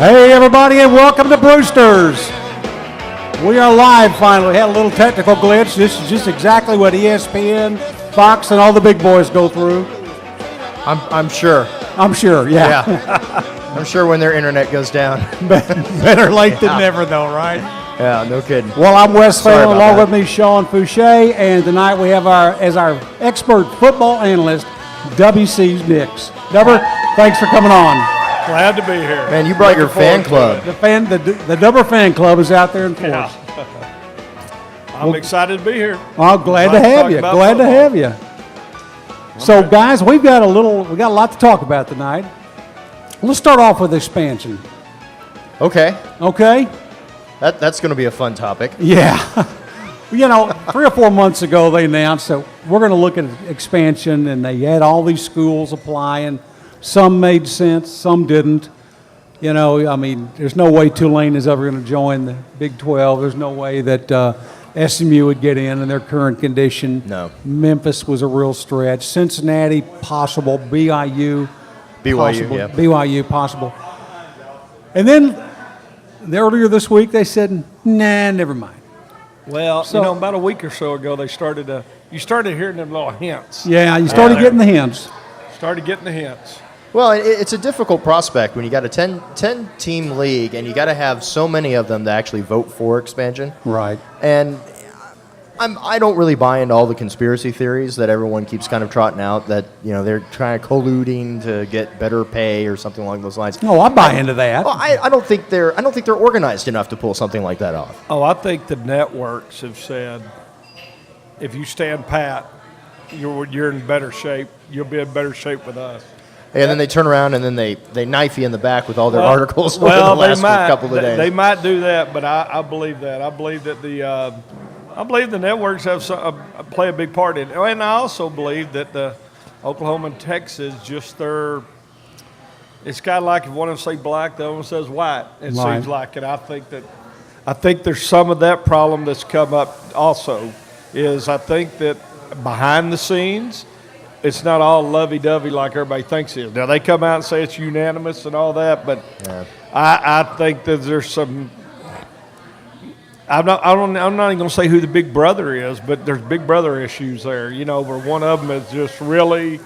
Hey, everybody, and welcome to Brewsters. We are live finally. We had a little technical glitch. This is just exactly what ESPN, Fox, and all the big boys go through. I'm sure. I'm sure, yeah. I'm sure when their internet goes down. Better late than never, though, right? Yeah, no kidding. Well, I'm Wes Phelan, along that. with me, Sean Fouché, and tonight we have as our expert football analyst, W.C. Nix. Dubber, thanks for coming on. Glad to be here. Man, you brought your fan club. The Dubber fan club is out there in force. Yeah. I'm excited to be here. Oh, glad to have you. Glad to have you. So, guys, we got a lot to talk about tonight. Let's start off with expansion. Okay. Okay? That's going to be a fun topic. Yeah. 3 or 4 months ago, they announced that we're going to look at expansion, and they had all these schools applying. Some made sense, some didn't. There's no way Tulane is ever going to join the Big 12. There's no way that SMU would get in their current condition. No. Memphis was a real stretch. Cincinnati, possible. BYU, possible. Yeah. BYU, possible. And then earlier this week, they said, nah, never mind. Well, about a week or so ago, you started hearing them little hints. Yeah, you started getting the hints. Well, it's a difficult prospect when you got a 10-team league and you got to have so many of them to actually vote for expansion. Right. And I don't really buy into all the conspiracy theories that everyone keeps kind of trotting out that they're trying to colluding to get better pay or something along those lines. No, I buy into that. Well, I don't think they're organized enough to pull something like that off. Oh, I think the networks have said, if you stand pat, you're in better shape. You'll be in better shape with us. And then they turn around and then they knife you in the back with all their articles over the last couple of days. They might do that, but I believe that. I believe that the networks play a big part in it. And I also believe that the Oklahoma and Texas it's kind of like if one of them say black, the other one says white. It seems like it. I think there's some of that problem that's come up also. I think that behind the scenes, it's not all lovey-dovey like everybody thinks it is. Now, they come out and say it's unanimous and all that, but I think that there's some – I'm not even going to say who the big brother is, but there's big brother issues there, where one of them is just really,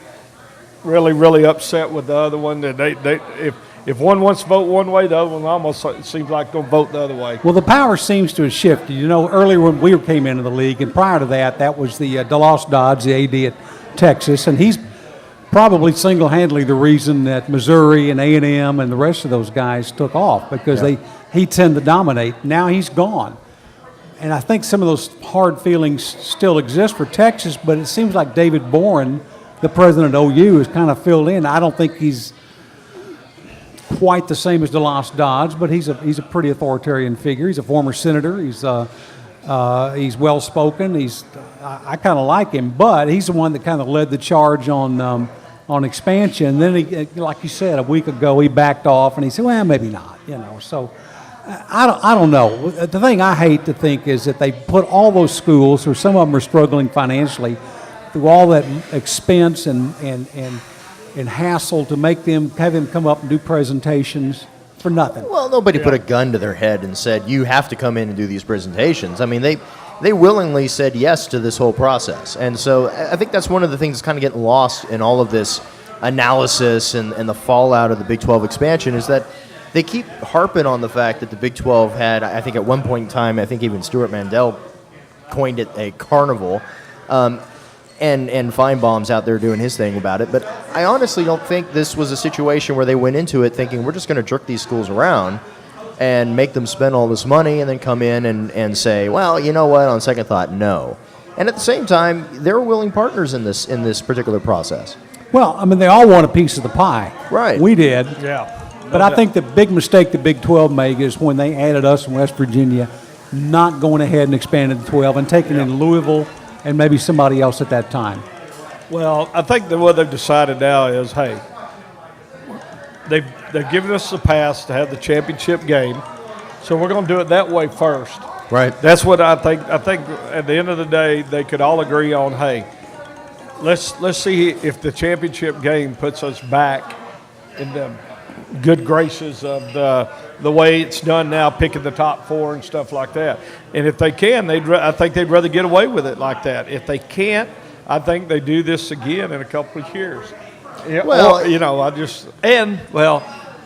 really, really upset with the other one. That if one wants to vote one way, the other one almost seems like going to vote the other way. Well, the power seems to have shifted. Earlier when we came into the league, and prior to that was the DeLoss Dodds, the AD at Texas, and he's probably single-handedly the reason that Missouri and A&M and the rest of those guys took off because he tended to dominate. Now he's gone. And I think some of those hard feelings still exist for Texas, but it seems like David Boren, the president of OU, is kind of filled in. I don't think he's quite the same as DeLoss Dodds, but he's a pretty authoritarian figure. He's a former senator. He's well-spoken. I kind of like him, but he's the one that kind of led the charge on expansion. Then, he, like you said, a week ago, he backed off, and he said, well, maybe not, So I don't know. The thing I hate to think is that they put all those schools, or some of them are struggling financially, through all that expense and hassle to have them come up and do presentations for nothing. Well, nobody put a gun to their head and said, you have to come in and do these presentations. I mean, they willingly said yes to this whole process. And so I think that's one of the things that's kind of getting lost in all of this analysis and the fallout of the Big 12 expansion is that they keep harping on the fact that the Big 12 had, I think at one point in time, I think even Stuart Mandel coined it a carnival. And Feinbaum's out there doing his thing about it. But I honestly don't think this was a situation where they went into it thinking we're just going to jerk these schools around and make them spend all this money and then come in and say, well, you know what, on second thought, no. And at the same time, they're willing partners in this particular process. Well, I mean, they all want a piece of the pie. Right. We did. Yeah. But I think the big mistake the Big 12 made is when they added us in West Virginia, not going ahead and expanding the 12 and taking in Louisville and maybe somebody else at that time. Well, I think that what they've decided now is, hey, they've given us the pass to have the championship game, so we're going to do it that way first. Right. That's what I think. I think at the end of the day, they could all agree on, hey, let's see if the championship game puts us back in them. good graces of the way it's done now, picking the top 4 and stuff like that. And if they can, I think they'd rather get away with it like that. If they can't, I think they do this again in a couple of years. Yeah, Well,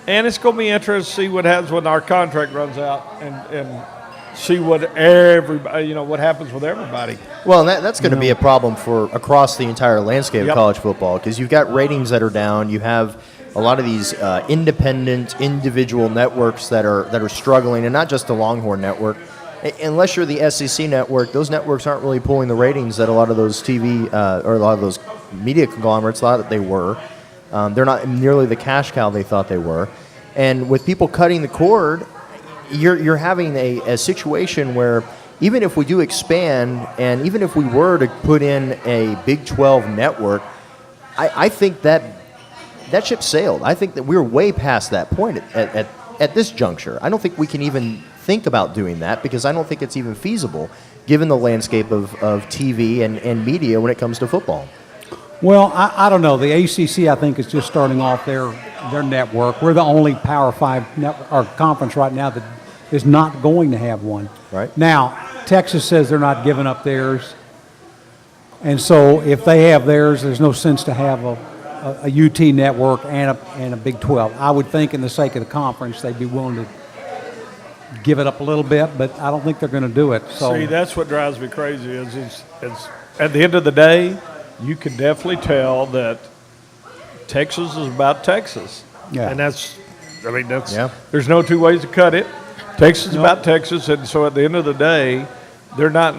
and it's going to be interesting to see what happens when our contract runs out and see what everybody, what happens with everybody. Well, that's going to be a problem for across the entire landscape of Yep. college football because you've got ratings that are down. You have a lot of these independent, individual networks that are struggling, and not just the Longhorn Network. Unless you're the SEC network, those networks aren't really pulling the ratings that a lot of those TV or a lot of those media conglomerates thought that they were. They're not nearly the cash cow they thought they were. And with people cutting the cord, you're having a situation where even if we do expand and even if we were to put in a Big 12 network, I think that ship sailed. I think that we're way past that point at this juncture. I don't think we can even think about doing that because I don't think it's even feasible given the landscape of TV and media when it comes to football. Well, I don't know. The ACC, I think, is just starting off their network. We're the only Power 5 network, or conference right now that is not going to have one. Right. Now, Texas says they're not giving up theirs. And so if they have theirs, there's no sense to have a UT network and a Big 12. I would think in the sake of the conference, they'd be willing to give it up a little bit, but I don't think they're going to do it. So See, that's what drives me crazy is at the end of the day, you can definitely tell that Texas is about Texas. Yeah. And Yeah. there's no two ways to cut it. Texas is about Texas, and so at the end of the day, they're not,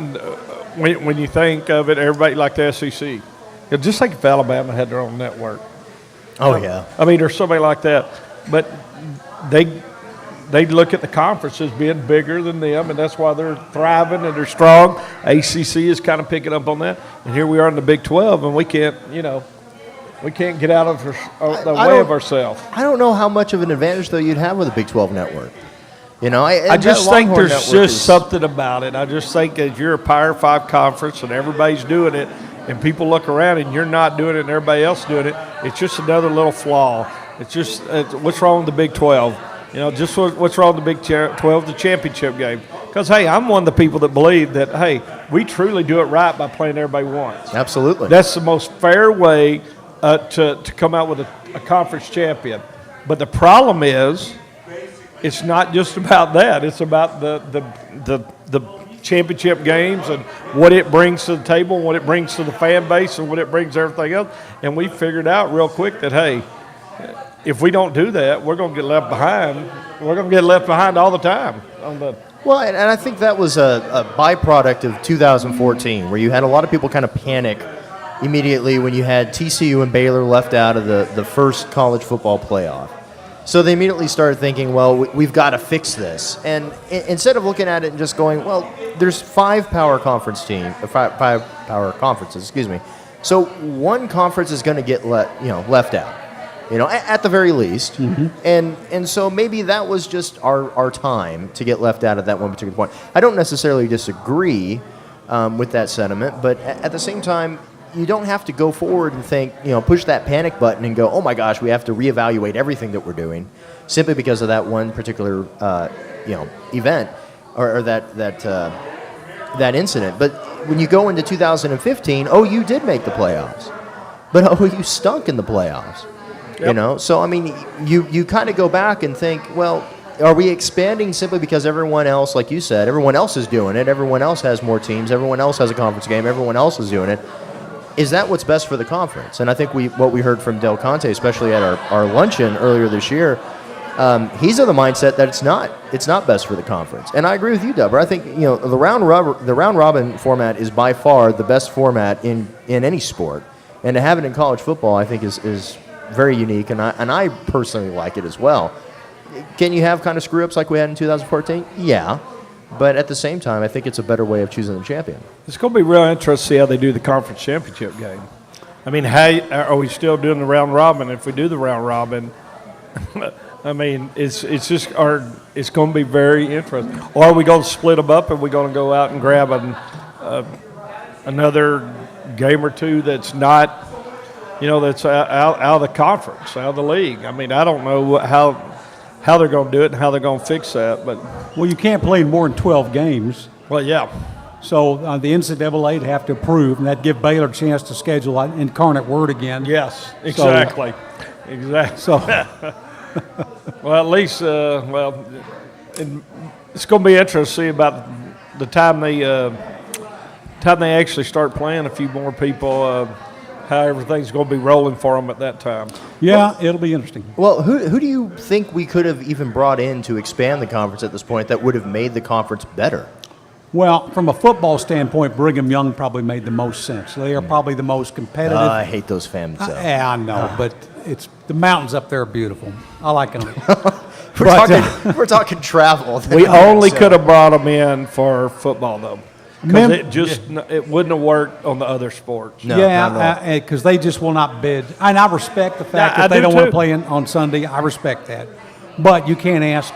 when you think of it, everybody like the SEC. Just like if Alabama had their own network. Oh, yeah. I mean, there's somebody like that. But they look at the conference as being bigger than them, and that's why they're thriving and they're strong. ACC is kind of picking up on that. And here we are in the Big 12, and we can't get out of the way of ourselves. I don't know how much of an advantage, though, you'd have with a Big 12 network. I just think Longhorn there's network just something about it. I just think that you're a Power 5 conference and everybody's doing it, and people look around and you're not doing it and everybody else doing it. It's just another little flaw. It's what's wrong with the Big 12? Just what's wrong with the Big 12, the championship game? Because, hey, I'm one of the people that believe that, hey, we truly do it right by playing everybody once. Absolutely. That's the most fair way to come out with a conference champion. But the problem is, it's not just about that. It's about the championship games and what it brings to the table, what it brings to the fan base, and what it brings to everything else. And we figured out real quick that, hey, if we don't do that, we're going to get left behind. We're going to get left behind all the time. Well, and I think that was a byproduct of 2014, where you had a lot of people kind of panic immediately when you had TCU and Baylor left out of the first college football playoff. So they immediately started thinking, well, we've got to fix this. And instead of looking at it and just going, well, there's five power conferences, excuse me. So one conference is going to get left out, at the very least. Mm-hmm. And so maybe that was just our time to get left out at that one particular point. I don't necessarily disagree with that sentiment, but at the same time, you don't have to go forward and think, push that panic button and go, oh my gosh, we have to reevaluate everything that we're doing simply because of that one particular, event or that incident. But when you go into 2015, OU did make the playoffs, but OU stunk in the playoffs. Yep. So I mean, you kind of go back and think, well, are we expanding simply because everyone else, like you said, everyone else is doing it, everyone else has more teams, everyone else has a conference game, everyone else is doing it? Is that what's best for the conference? And I think what we heard from Del Conte, especially at our luncheon earlier this year, he's of the mindset that it's not best for the conference. And I agree with you, Dubber. I think the round robin format is by far the best format in any sport, and to have it in college football, I think is very unique, and I personally like it as well. Can you have kind of screw ups like we had in 2014? Yeah. But at the same time, I think it's a better way of choosing the champion. It's going to be real interesting to see how they do the conference championship game. I mean, how are we still doing the round robin? If we do the round robin, I mean, it's going to be very interesting. Or are we going to split them up and we're going to go out and grab another game or two that's not that's out of the conference, out of the league. I mean, I don't know how they're going to do it and how they're going to fix that. But Well, you can't play in more than 12 games. well, yeah, So the NCAA would have to approve, and that'd give Baylor a chance to schedule an incarnate word again. yes, exactly, exactly. So, Well, at least, it's going to be interesting to see about the time they actually start playing. A few more people, how everything's going to be rolling for them at that time. yeah, it'll be interesting. Well, who do you think we could have even brought in to expand the conference at this point that would have made the conference better? Well, from a football standpoint, Brigham Young probably made the most sense. They are probably the most competitive. I hate those fans. Yeah, I know, but it's the mountains up there are beautiful. I like them. We're talking travel. We only could have brought them in for football, though, because it wouldn't have worked on the other sports. No, yeah, because they just will not bid. And I respect the fact Yeah, that I they do don't want too. to play on Sunday. I respect that. But you can't ask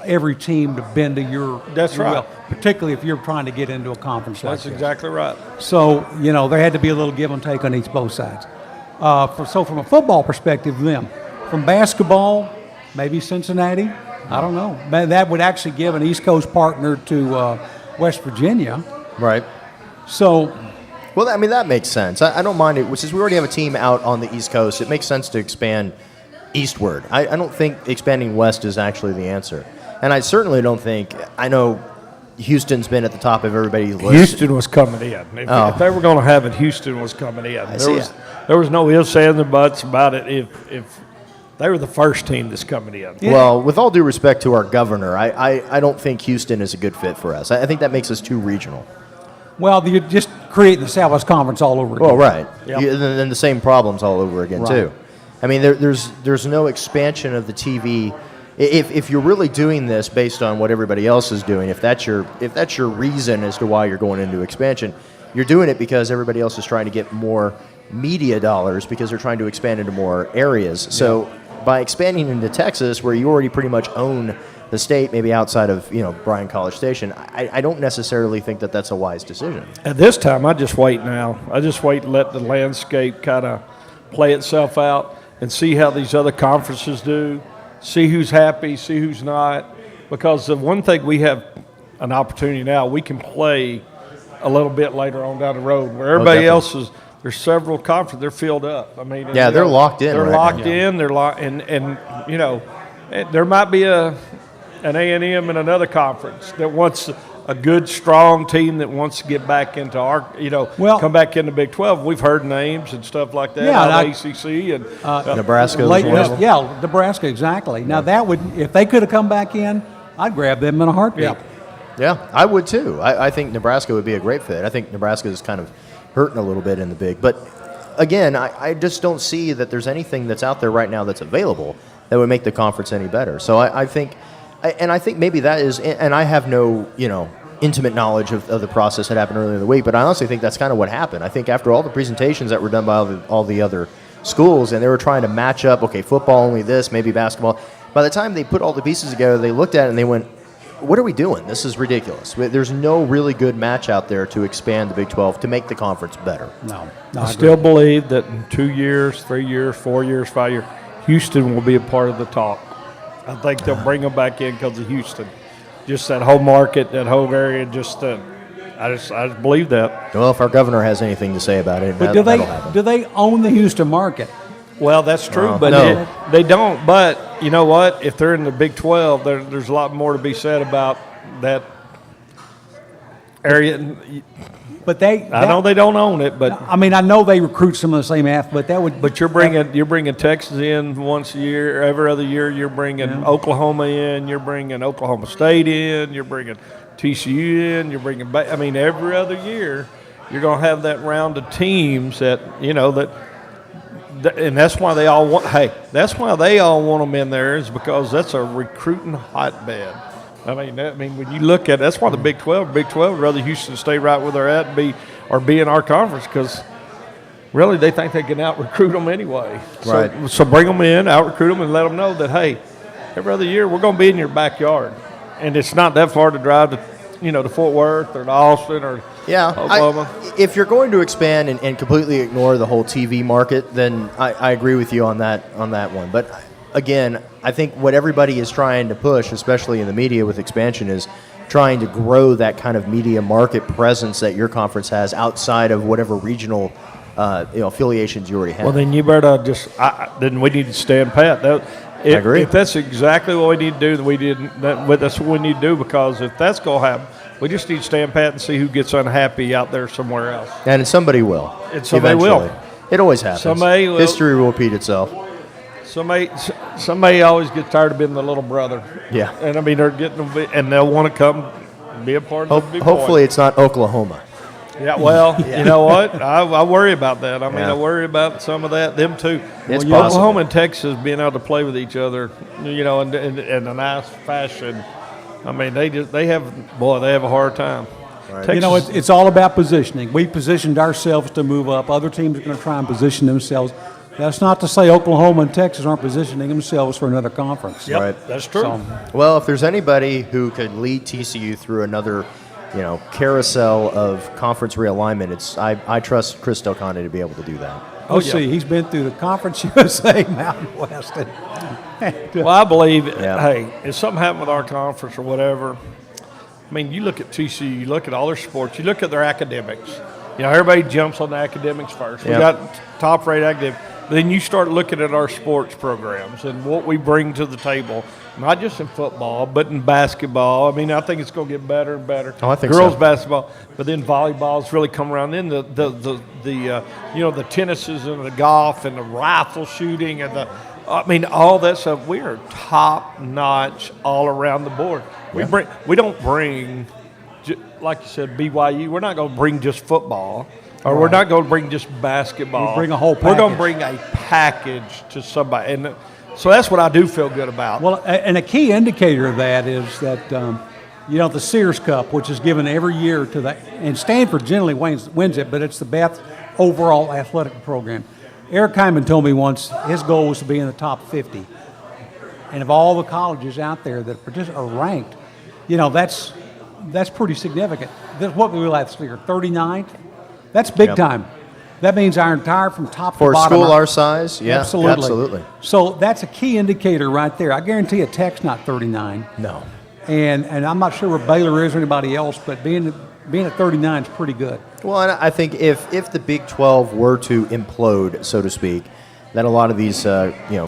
every team to bend to your That's your right. will, particularly if you're trying to get into a conference like That's this. exactly right. So, there had to be a little give and take on both sides. So from a football perspective, them. From basketball, maybe Cincinnati. I don't know. That would actually give an East Coast partner to West Virginia. Right. So, Well, I mean, that makes sense. I don't mind it. Since we already have a team out on the East Coast, it makes sense to expand eastward. I don't think expanding west is actually the answer. And I certainly don't think, I know Houston's been at the top of everybody's list. Houston was coming in. If they were going to have it, Houston was coming in. see. There was no ifs, ands, or buts about it. If they were the first team that's coming in. Yeah. Well, with all due respect to our governor, I don't think Houston is a good fit for us. I think that makes us too regional. well, you're just creating the Southwest Conference all over again. Well, right. Yep. Then the same problems all over again, Right. too. I mean, there's no expansion of the TV. If you're really doing this based on what everybody else is doing, if that's your reason as to why you're going into expansion, you're doing it because everybody else is trying to get more media dollars because they're trying to expand into more areas. So by expanding into Texas, where you already pretty much own the state, maybe outside of Bryan College Station, I don't necessarily think that that's a wise decision. At this time, I just wait now. I just wait and let the landscape kind of play itself out and see how these other conferences do, see who's happy, see who's not. Because the one thing we have an opportunity now, we can play a little bit later on down the road where everybody definitely. else is. There's several conferences. They're filled up. I mean, Yeah, they're locked in They're right locked now. in. They're locked, and there might be an A&M in another conference that wants a good, strong team that wants to get back into our, Well- come back into Big 12. We've heard names and stuff like that. Yeah, out and of ACC and Nebraska Late- as well. Yeah, Nebraska, exactly. Now, that would, if they could have come back in, I'd grab them in a heartbeat. Yeah. Yeah, I would too. I think Nebraska would be a great fit. I think Nebraska is kind of hurting a little bit in the big. But again, I just don't see that there's anything that's out there right now that's available that would make the conference any better. So I think maybe that is, and I have no, intimate knowledge of the process that happened earlier in the week, but I honestly think that's kind of what happened. I think after all the presentations that were done by all the other schools, and they were trying to match up, okay, football only this, maybe basketball, by the time they put all the pieces together, they looked at it and they went, what are we doing? This is ridiculous. There's no really good match out there to expand the Big 12 to make the conference better. No, I still believe that in 2 years, 3 years, 4 years, 5 years, Houston will be a part of the talk. I think they'll bring them back in because of Houston. Just that whole market, that whole area, I just believe that. Well, if our governor has anything to say about it, But that'll happen. do they own the Houston market? Well, that's true, but no. they don't. But you know what? If they're in the Big 12, there's a lot more to be said about that area. But they, I know they don't own it, but I mean, I know they recruit some of the same athletes, but that would. But you're bringing Texas in once a year, every other year. You're bringing Oklahoma in. You're bringing Oklahoma State in. You're bringing TCU in. You're bringing. I mean, every other year, you're going to have that round of teams that and that's why they all want. Hey, that's why they all want them in there is because that's a recruiting hotbed. I mean, when you look at it, that's why the Big 12 would rather Houston stay right where they're at and be in our conference because. Really, they think they can out-recruit them anyway. Right. So bring them in, out-recruit them, and let them know that, hey, every other year we're going to be in your backyard. And it's not that far to drive to to Fort Worth or to Austin or Oklahoma. If you're going to expand and completely ignore the whole TV market, then I agree with you on that one. But again, I think what everybody is trying to push, especially in the media with expansion, is trying to grow that kind of media market presence that your conference has outside of whatever regional affiliations you already have. Well, then you better then we need to stand pat. I agree. If that's exactly what we need to do, that's what we need to do, because if that's going to happen, we just need to stand pat and see who gets unhappy out there somewhere else. And somebody will. And somebody will. It always happens. Somebody will. History will repeat itself. Somebody always gets tired of being the little brother. Yeah. And I mean, they'll want to come and be a part of the big Hopefully boy. it's not Oklahoma. Yeah, well, you know what? I worry about that. I mean, I worry about some of that, them too. It's well, possible. Oklahoma and Texas being able to play with each other, in a nice fashion. I mean, they have a hard time. Right. Texas, It's all about positioning. We positioned ourselves to move up. Other teams are going to try and position themselves. That's not to say Oklahoma and Texas aren't positioning themselves for another conference. yep, Right. that's true. Well, if there's anybody who could lead TCU through another, carousel of conference realignment, I trust Chris Del Conte to be able to do that. See, he's been through the Conference USA, Mountain West. Well, I believe, Yeah. hey, if something happened with our conference or whatever, I mean, you look at TCU, you look at all their sports, you look at their academics. Everybody jumps on the academics first. We Yep. got top-rate academics. But then you start looking at our sports programs and what we bring to the table, not just in football, but in basketball. I mean, I think it's going to get better and better. Oh, I think Girls so. basketball, but then volleyball's really come around. Then the tennises and the golf and the rifle shooting and all that stuff. We are top notch all around the board. We don't bring, like you said, BYU. We're not going to bring just football. Or we're not going to bring just basketball. We bring a whole We're going to package. bring a package to somebody. And so that's what I do feel good about. Well, and a key indicator of that is that, the Sears Cup, which is given every year to and Stanford generally wins it, but it's the best overall athletic program. Eric Hyman told me once his goal was to be in the top 50. And of all the colleges out there that are ranked, that's pretty significant. That's what we last year, 39th. That's big Yep. time. That means our entire from top For to a bottom. school our size, yeah, Absolutely. So that's a key indicator right there. I guarantee you Tech's not 39. No. And I'm not sure where Baylor is or anybody else, but being at 39 is pretty good. Well, and I think if the Big 12 were to implode, so to speak, that a lot of these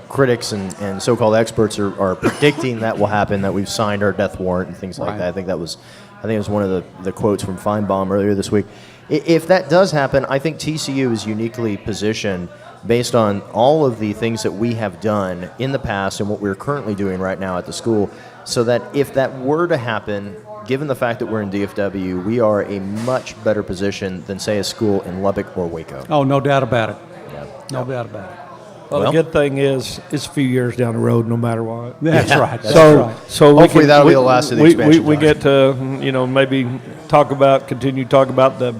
critics and so-called experts are predicting that will happen, that we've signed our death warrant and things like Right. that. I think it was one of the quotes from Feinbaum earlier this week. If that does happen, I think TCU is uniquely positioned based on all of the things that we have done in the past and what we're currently doing right now at the school, so that if that were to happen, given the fact that we're in DFW, we are a much better position than, say, a school in Lubbock or Waco. Oh, no doubt about it. Yeah. No doubt about it. Well, the good thing is it's a few years down the road, no matter what. That's right. That's So right. Hopefully that'll be the last of the expansion, We Josh. get to maybe continue to talk about the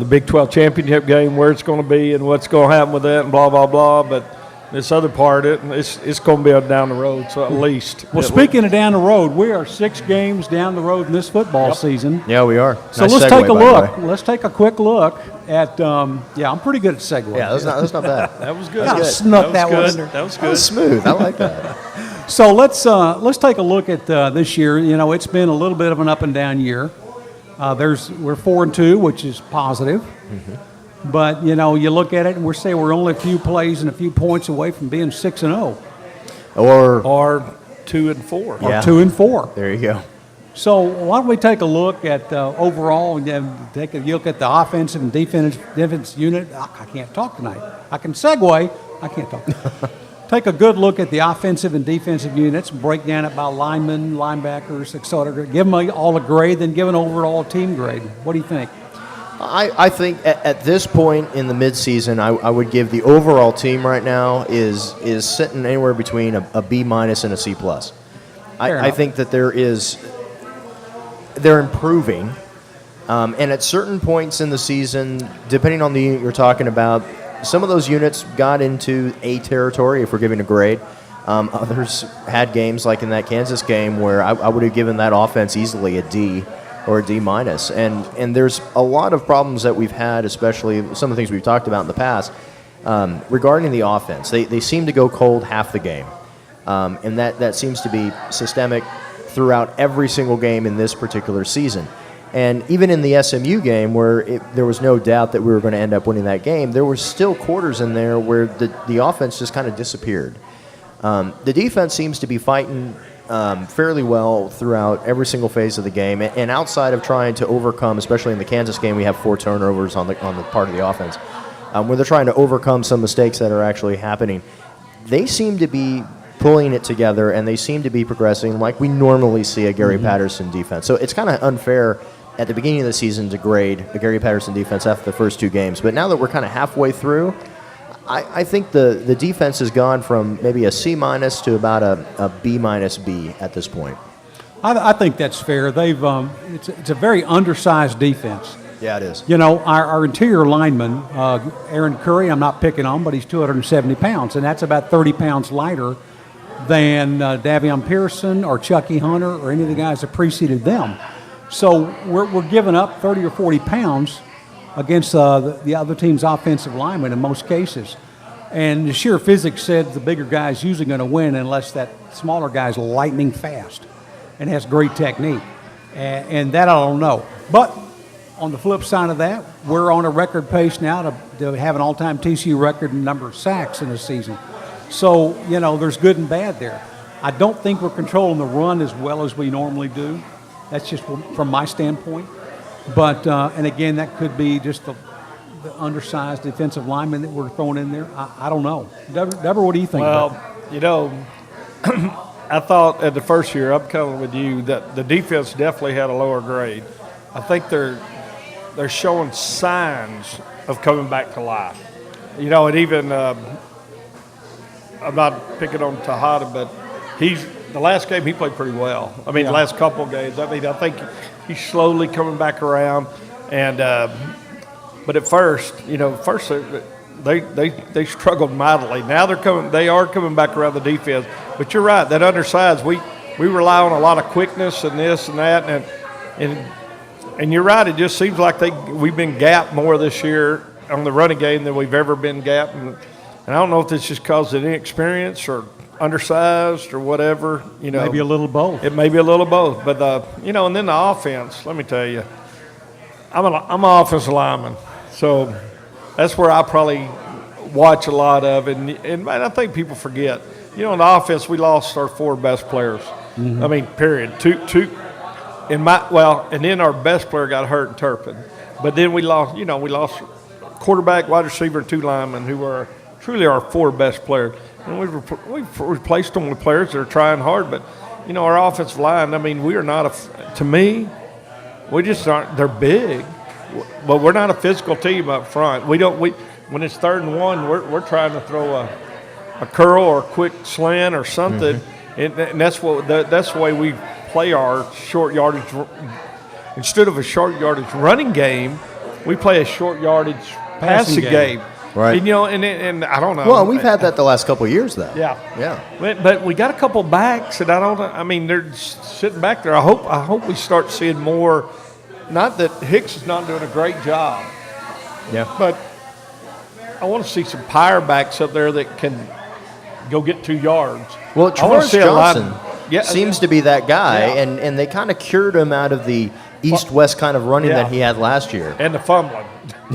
Big 12 championship game, where it's going to be and what's going to happen with that, and blah blah blah. But this other part, it's going to be down the road. So at least. Well, speaking of down the road, we are 6 games down the road in this football season. Yeah, we are. So Nice let's segue, take a by the look. way. Let's take a quick look at. I'm pretty good at segues. Yeah, that's not bad. That was good. Yeah, good. snuck that one good. in there. That was That good. was smooth. I like that. So let's take a look at this year. It's been a little bit of an up and down year. We're 4-2, which is positive. Mm-hmm. But you look at it and we're only a few plays and a few points away from being 6-0 Or 2 and 4. Yeah. or 2-4. There you go. So why don't we take a look at overall and then take a look at the offensive and defense unit. I can't talk tonight. I can segue. I can't talk. Take a good look at the offensive and defensive units, break down it by linemen, linebackers, et cetera. Give them all a grade, then give an overall team grade. What do you think? I think at this point in the midseason, I would give the overall team right now is sitting anywhere between a B- and a C+. I think that they're improving, and at certain points in the season, depending on the unit you're talking about, some of those units got into A territory if we're giving a grade. Others had games like in that Kansas game where I would have given that offense easily a D. or a D minus. And there's a lot of problems that we've had, especially some of the things we've talked about in the past, regarding the offense. They seem to go cold half the game. And that seems to be systemic throughout every single game in this particular season. And even in the SMU game, where there was no doubt that we were going to end up winning that game, there were still quarters in there where the offense just kind of disappeared. The defense seems to be fighting fairly well throughout every single phase of the game, and outside of trying to overcome, especially in the Kansas game, we have 4 turnovers on the part of the offense, where they're trying to overcome some mistakes that are actually happening. They seem to be pulling it together, and they seem to be progressing like we normally see a Gary Patterson defense. So it's kind of unfair at the beginning of the season to grade the Gary Patterson defense after the first 2 games. But now that we're kind of halfway through, I think the defense has gone from maybe a C- to about a B- B at this point. I think that's fair. It's a very undersized defense. Yeah, it is. You know, our interior lineman, Aaron Curry, I'm not picking on, but he's 270 pounds, and that's about 30 pounds lighter than Davion Pearson or Chucky Hunter or any of the guys that preceded them. So we're giving up 30 or 40 pounds against the other team's offensive linemen in most cases. And the sheer physics said the bigger guy's usually going to win unless that smaller guy's lightning fast and has great technique. And that I don't know. But on the flip side of that, we're on a record pace now to have an all-time TCU record in number of sacks in a season. So, you know, there's good and bad there. I don't think we're controlling the run as well as we normally do. That's just from my standpoint. But, and again, that could be just the undersized defensive lineman that we're throwing in there. I don't know. Deborah, what do you think about that? Well, you know, I thought at the first year, I'm coming with you, that the defense definitely had a lower grade. I think they're showing signs of coming back to life. You know, and even I'm not picking on Tejada, but the last game he played pretty well. I mean, the last couple of games. I mean, I think he's slowly coming back around. And but at first, you know, they struggled mightily. Now they are coming back around the defense. But you're right, that undersized, we rely on a lot of quickness and this and that, and you're right. It just seems like we've been gapped more this year on the running game than we've ever been gapped. And I don't know if it's just because of inexperience or undersized or whatever, you know. Maybe a little both. It may be a little both, but you know, and then the offense. Let me tell you, I'm an offensive lineman, so that's where I probably watch a lot of, and I think people forget. You know, in the offense, we lost our 4 best players. Mm-hmm. I mean, period. Two. And then our best player got hurt in Turpin, but then we lost quarterback, wide receiver, and 2 linemen who were truly our 4 best players. And we've replaced them with players that are trying hard, but, you know, our offensive line, I mean, we are not to me, we just aren't, they're big, but we're not a physical team up front. When it's 3rd and 1, we're trying to throw a curl or a quick slant or something, and that's the way we play our short yardage. Instead of a short yardage running game, we play a short yardage passing game. Right. And, you know, and I don't know. Well, we've had that the last couple of years, though. Yeah. But we got a couple backs, and I mean, they're sitting back there. I hope we start seeing more. Not that Hicks is not doing a great job. Yeah. But I want to see some power backs up there that can go get 2 yards. Well, Travis Johnson seems to be that guy, Yeah. and they kind of cured him out of the east-west kind of running that he had last year. And the fumbling.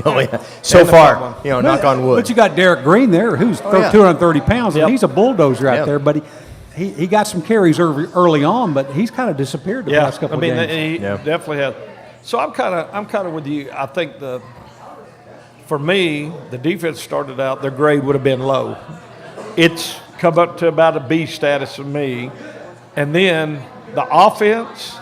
Oh, yeah. So far, you know, knock on wood. But you got Derek Green there, who's 230 pounds, and he's a bulldozer out there. But he got some carries early on, but he's kind of disappeared the last couple of games. He definitely has. So I'm kind of with you. I think for me, the defense started out, their grade would have been low. It's come up to about a B status for me. And then the offense,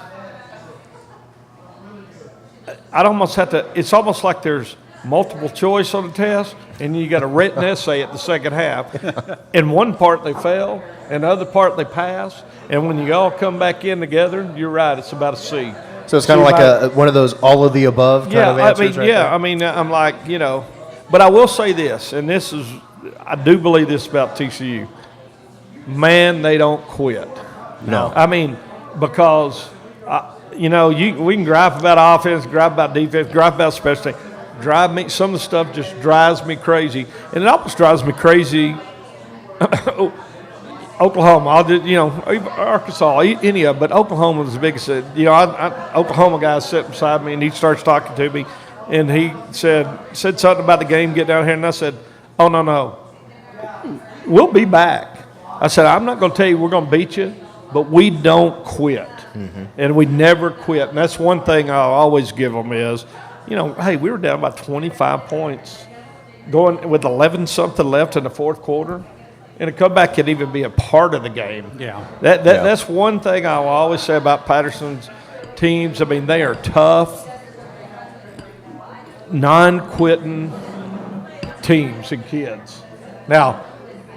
it's almost like there's multiple choice on the test, and you got a written essay at the second half. In one part they fail, in the other part they pass, and when you all come back in together, you're right, it's about a C. So it's kind of like one of those all of the above kind of answers, right? I mean, I'm like, you know, but I will say this, and I do believe this about TCU. Man, they don't quit. No. I mean, because you know, we can gripe about offense, gripe about defense, gripe about special teams. Some of the stuff just drives me crazy. And it almost drives me crazy. Oklahoma, Arkansas, any of them, but Oklahoma was the biggest. Oklahoma guy sitting beside me, and he starts talking to me, and he said something about the game, get down here, and I said, oh, no, we'll be back. I said, I'm not going to tell you we're going to beat you, but we don't quit, and we never quit, and that's one thing I'll always give them is, hey, we were down by 25 points going with 11-something left in the fourth quarter. And a comeback can even be a part of the game. Yeah. That's one thing I'll always say about Patterson's teams. I mean, they are tough, non-quitting teams and kids. Now,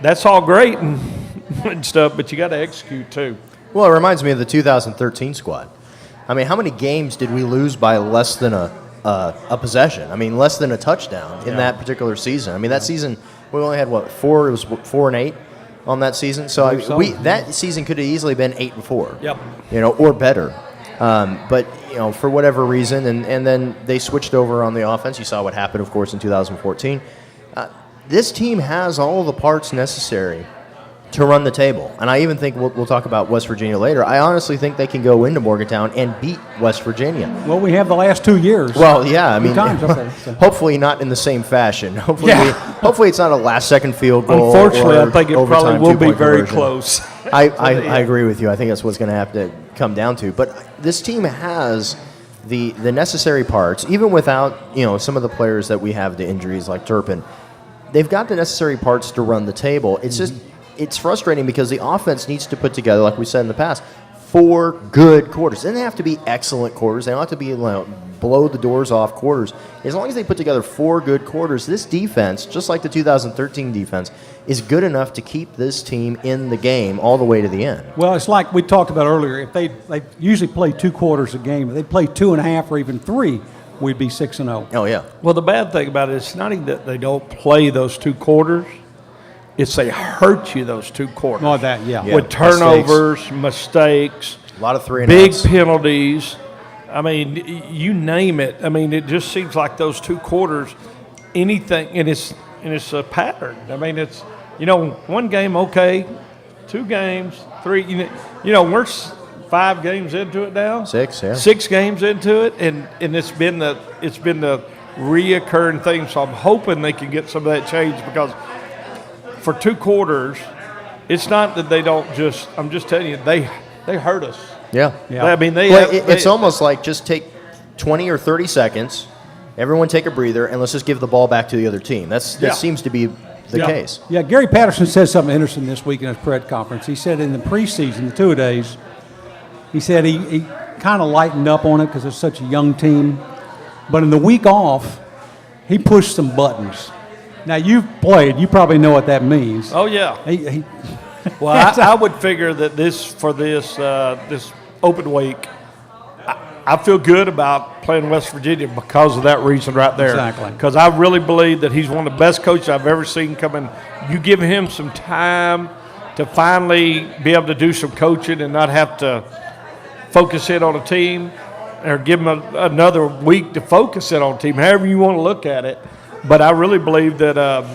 that's all great and stuff, but you got to execute too. Well, it reminds me of the 2013 squad. I mean, how many games did we lose by less than a possession? I mean, less than a touchdown in that particular season. I mean, that season – we only had, 4? It was 4-8 on that season. So that season could have easily been 8-4. Yep. Or better. But for whatever reason, and then they switched over on the offense. You saw what happened, of course, in 2014. This team has all the parts necessary to run the table. And I even think we'll talk about West Virginia later. I honestly think they can go into Morgantown and beat West Virginia. Well, we have the last 2 years. Well, yeah. I mean, so. hopefully not in the same fashion. Hopefully it's not a last-second field goal. Unfortunately, I think it probably will be very conversion. close. I agree with you. I think that's what's going to have to come down to. But this team has the necessary parts, even without some of the players that we have, the injuries like Turpin. They've got the necessary parts to run the table. It's just it's frustrating because the offense needs to put together, like we said in the past, 4 good quarters. They don't have to be excellent quarters. They don't have to be blow the doors off quarters. As long as they put together 4 good quarters, this defense, just like the 2013 defense, is good enough to keep this team in the game all the way to the end. Well, it's like we talked about earlier. If they usually play 2 quarters a game, if they play 2.5 or even 3, we'd be 6-0. Oh, yeah. Well, the bad thing about it is not even that they don't play those 2 quarters. It's they hurt you those 2 quarters. Oh, that, yeah. With turnovers, mistakes, a lot of 3 and big outs. penalties. I mean, you name it. I mean, it just seems like those 2 quarters, anything, and it's a pattern. I mean, it's 1 game okay, 2 games, 3. We're 5 games into it now. 6, yeah. 6 games into it, and it's been the reoccurring thing. So I'm hoping they can get some of that change because for 2 quarters, it's not that they don't just. I'm just telling you, they hurt us. Yeah. I mean, it's almost like just take 20 or 30 seconds, everyone take a breather, and let's just give the ball back to the other team. That seems to be the case. Yeah, Gary Patterson said something interesting this week in his press conference. He said in the preseason, the 2-a-days, he said he kind of lightened up on it because it's such a young team. But in the week off, he pushed some buttons. Now, you've played. You probably know what that means. Oh, yeah. He Well, I would figure that this open week, I feel good about playing West Virginia because of that reason right there. Exactly. Because I really believe that he's one of the best coaches I've ever seen come in. You give him some time to finally be able to do some coaching and not have to focus in on a team or give him another week to focus in on a team, however you want to look at it. But I really believe that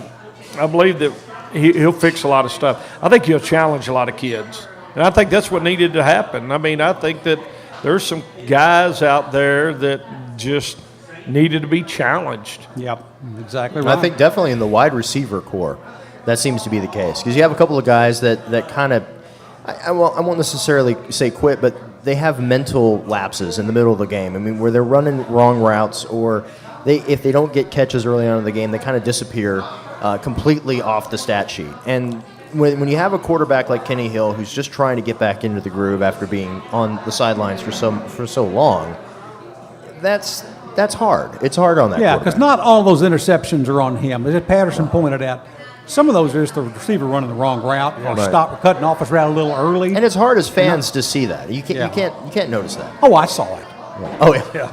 he'll fix a lot of stuff. I think he'll challenge a lot of kids. And I think that's what needed to happen. I mean, I think that there's some guys out there that just needed to be challenged. Yep, exactly right. I think definitely in the wide receiver core, that seems to be the case. Because you have a couple of guys that kind of, I won't necessarily say quit, but they have mental lapses in the middle of the game. I mean, where they're running wrong routes or if they don't get catches early on in the game, they kind of disappear completely off the stat sheet. And when you have a quarterback like Kenny Hill who's just trying to get back into the groove after being on the sidelines for so long, that's hard. It's hard on that. Yeah, because not all those interceptions are on him. As Patterson pointed out, some of those are just the receiver running the wrong route or cutting off his route a little early. And it's hard as fans to see that. You can't notice that. Oh, I saw it. Oh yeah.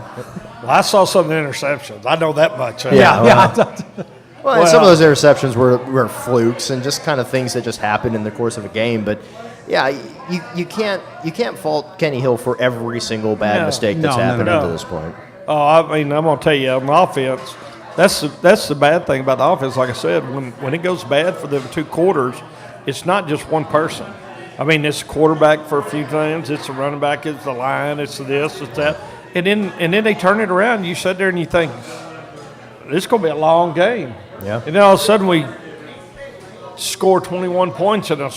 Well, I saw some of the interceptions. I know that much. Well, and some of those interceptions were flukes and just kind of things that just happened in the course of a game. But yeah, you can't fault Kenny Hill for every single bad mistake that's happened no. up to this point. Oh, I mean, I'm going to tell you, on the offense, that's the bad thing about the offense. Like I said, when it goes bad for the 2 quarters, it's not just one person. I mean, it's quarterback for a few times, it's the running back, it's the line, it's this, it's that. And then they turn it around. You sit there and you think, this is going to be a long game. Yeah. And then all of a sudden we score 21 points in a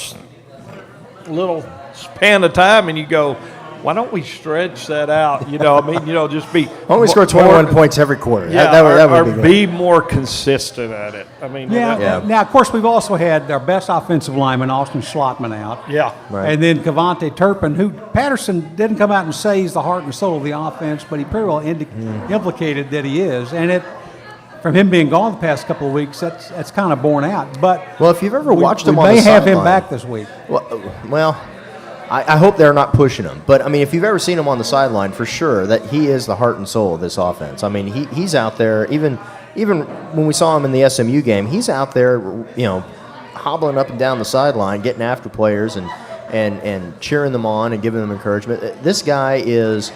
little span of time, and you go, why don't we stretch that out? You know, I mean, just be. Why don't we score 21 points every quarter? Yeah, that would or be be more consistent at it. I mean, Yeah. Now, of course, we've also had our best offensive lineman, Austin Schlottman, out. Yeah. Right. And then Cavante Turpin, who Patterson didn't come out and say he's the heart and soul of the offense, but he pretty well implicated that he is. And from him being gone the past couple of weeks, that's kind of borne out. But Well, if you've ever watched him on we the may have sideline, him back this week. Well, I hope they're not pushing him. But, I mean, if you've ever seen him on the sideline, for sure, that he is the heart and soul of this offense. I mean, he's out there, even when we saw him in the SMU game, he's out there, hobbling up and down the sideline, getting after players and cheering them on and giving them encouragement. This guy is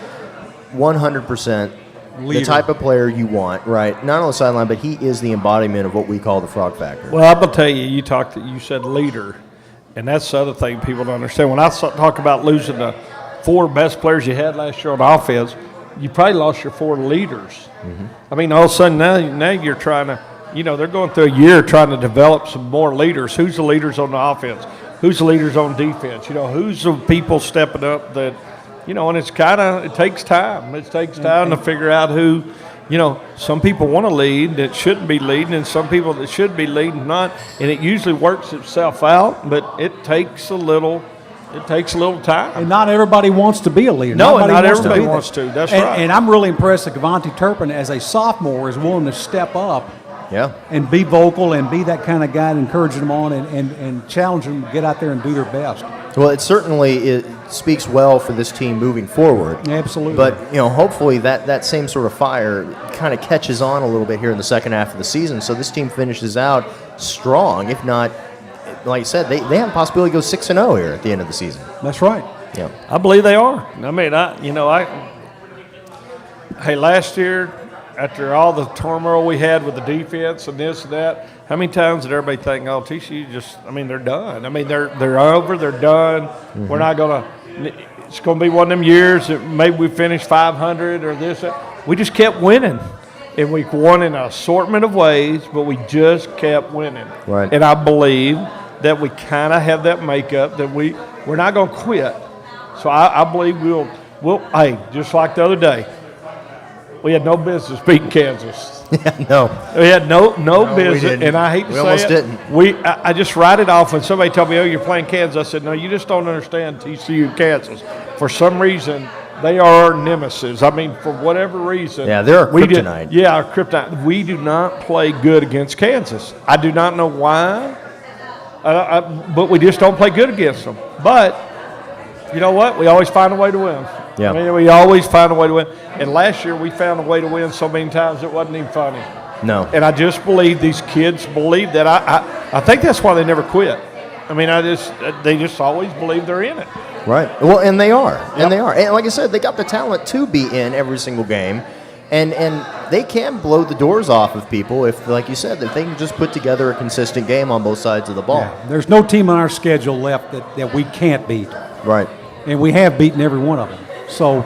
100% Leader. the type of player you want, right? Not on the sideline, but he is the embodiment of what we call the frog factor. Well, I'm gonna tell you, you said leader, and that's the other thing people don't understand. When I talk about losing the 4 best players you had last year on offense, you probably lost your 4 leaders. Mm-hmm. I mean, all of a sudden now you're trying to, they're going through a year trying to develop some more leaders. Who's the leaders on the offense? Who's the leaders on defense? Who's the people stepping up that, and it takes time. It takes time to figure out who. Some people want to lead that shouldn't be leading, and some people that should be leading not. And it usually works itself out, but it takes a little time. And not everybody wants to be a leader. No, and not wants to everybody be that. wants to. That's and, right. And I'm really impressed that Cavante Turpin, as a sophomore, is willing to step up Yeah. and be vocal and be that kind of guy, encouraging them on and challenging them to get out there and do their best. Well, it speaks well for this team moving forward. Absolutely. But, hopefully that same sort of fire kind of catches on a little bit here in the second half of the season. So this team finishes out strong. If not, like you said, they have a possibility to go 6-0 here at the end of the season. That's right. Yeah. I believe they are. I mean, hey, last year, after all the turmoil we had with the defense and this and that, how many times did everybody think, oh, TCU they're done. I mean, they're over, they're done. Mm-hmm. We're not going to – it's going to be one of them years that maybe we finish 500 or this. We just kept winning. And we won in an assortment of ways, but we just kept winning. Right. And I believe that we kind of have that makeup that we're not going to quit. So I believe we'll hey, just like the other day, we had no business beating Kansas. Yeah, no. We had no we business, didn't. and I hate to We say almost it. didn't. I just write it off when somebody told me, "Oh, you're playing Kansas." I said, "No, you just don't understand TCU and Kansas. For some reason, they are our nemesis. I mean, for whatever reason, Yeah, they're our kryptonite. Our kryptonite. We do not play good against Kansas. I do not know why, but we just don't play good against them. But you know what? We always find a way to win. Yeah. I mean, we always find a way to win. And last year we found a way to win so many times it wasn't even funny. No. And I just believe these kids believe that. I think that's why they never quit. I mean, they just always believe they're in it. Right. Well, and they are. Yep. And they are. And like I said, they got the talent to be in every single game. And they can blow the doors off of people if, like you said, if they can just put together a consistent game on both sides of the ball. Yeah. There's no team on our schedule left that we can't beat. Right. And we have beaten every one of them. So,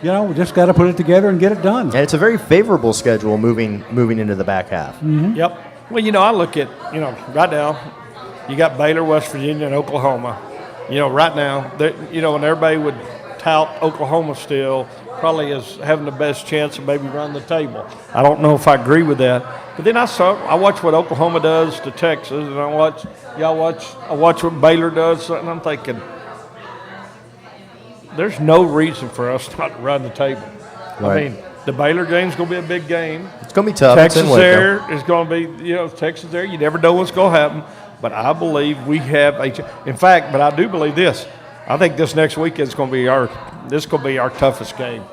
we just got to put it together and get it done. And it's a very favorable schedule moving into the back half. Mm-hmm. Yep. Well, I look at, right now, you got Baylor, West Virginia, and Oklahoma. Right now, and everybody would tout Oklahoma still probably as having the best chance of maybe running the table. I don't know if I agree with that. But then I watch what Oklahoma does to Texas, and I watch what Baylor does, and I'm thinking, there's no reason for us not to run the table. Right. I mean, the Baylor game's going to be a big game. It's going to be tough. Texas it's in Waco. there is going to be, Texas there. You never know what's going to happen. But I believe we have in fact, but I do believe this. I think this next weekend is going to be our toughest game.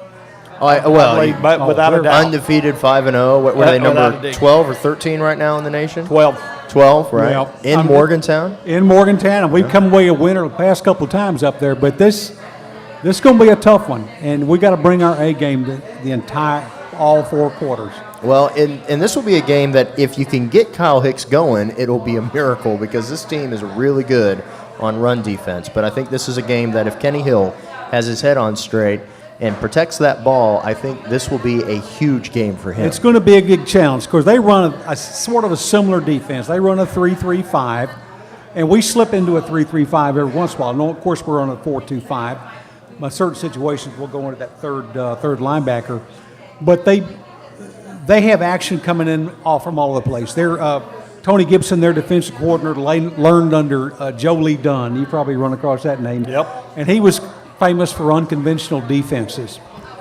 Well, Without a doubt. undefeated 5-0. What are they, Without a number doubt. 12 or 13 right now in the nation? 12. 12, right? Well, in Morgantown. In Morgantown, and we've come away a winner the past couple of times up there. But this is going to be a tough one, and we got to bring our A game the entire all 4 quarters. Well, and this will be a game that if you can get Kyle Hicks going, it'll be a miracle because this team is really good on run defense. But I think this is a game that if Kenny Hill has his head on straight and protects that ball, I think this will be a huge game for him. It's going to be a big challenge because they run a sort of a similar defense. They run a 3-3-5, and we slip into a 3-3-5 every once in a while. No, of course, we're on a 4-2-5. In certain situations, we'll go into that third linebacker. But they have action coming in from all over the place. They're Tony Gibson, their defensive coordinator, learned under Joe Lee Dunn. You probably run across that name. Yep. And he was famous for unconventional defenses.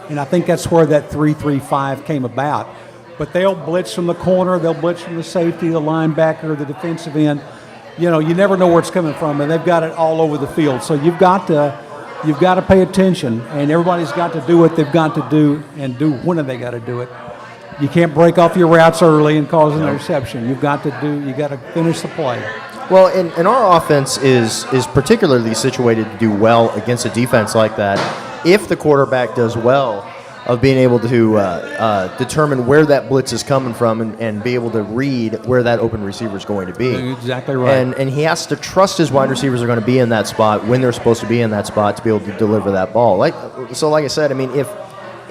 And I think that's where that 3-3-5 came about. But they'll blitz from the corner, they'll blitz from the safety, the linebacker, the defensive end. You know, you never know where it's coming from, and they've got it all over the field. So you've got to pay attention, and everybody's got to do what they've got to do and do when they got to do it. You can't break off your routes early and cause an interception. You got to finish the play. Well, and our offense is particularly situated to do well against a defense like that if the quarterback does well of being able to determine where that blitz is coming from and be able to read where that open receiver is going to be. Exactly right. And he has to trust his wide receivers are going to be in that spot when they're supposed to be in that spot to be able to deliver that ball. Like I said, I mean,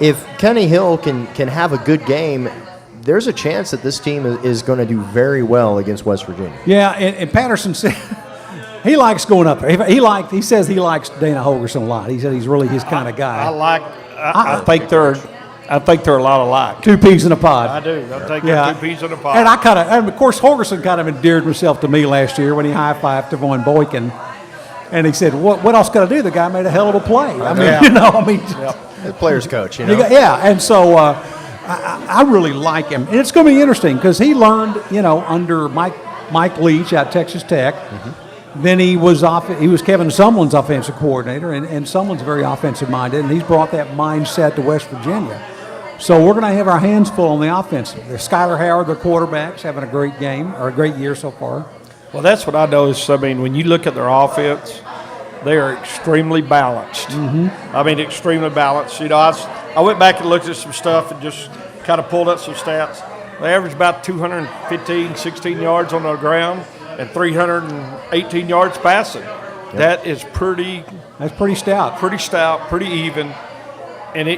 if Kenny Hill can have a good game, there's a chance that this team is going to do very well against West Virginia. Yeah, and Patterson said he likes going up there. He says he likes Dana Holgerson a lot. He said he's really his kind of guy. I think they're a lot alike. 2 peas in a pod. I do. I think they're 2 peas in a pod. And of course, Holgerson kind of endeared himself to me last year when he high-fived Tavon Boykin. And he said, what else got to do? The guy made a hell of a play. I mean, The player's coach, you know. and so I really like him. And it's going to be interesting because he learned, under Mike Leach at Texas Tech. Mm-hmm. Then he was Kevin Sumlin's offensive coordinator, and Sumlin's very offensive-minded, and he's brought that mindset to West Virginia. So we're going to have our hands full on the offensive. There's Skyler Howard, their quarterback's having a great game, or a great year so far. Well, that's what I noticed. I mean, when you look at their offense, they are extremely balanced. Mm-hmm. I mean, extremely balanced. I went back and looked at some stuff and just kind of pulled up some stats. They average about 215, 16 yards on the ground and 318 yards passing. Yep. That's pretty stout. Pretty stout, pretty even. And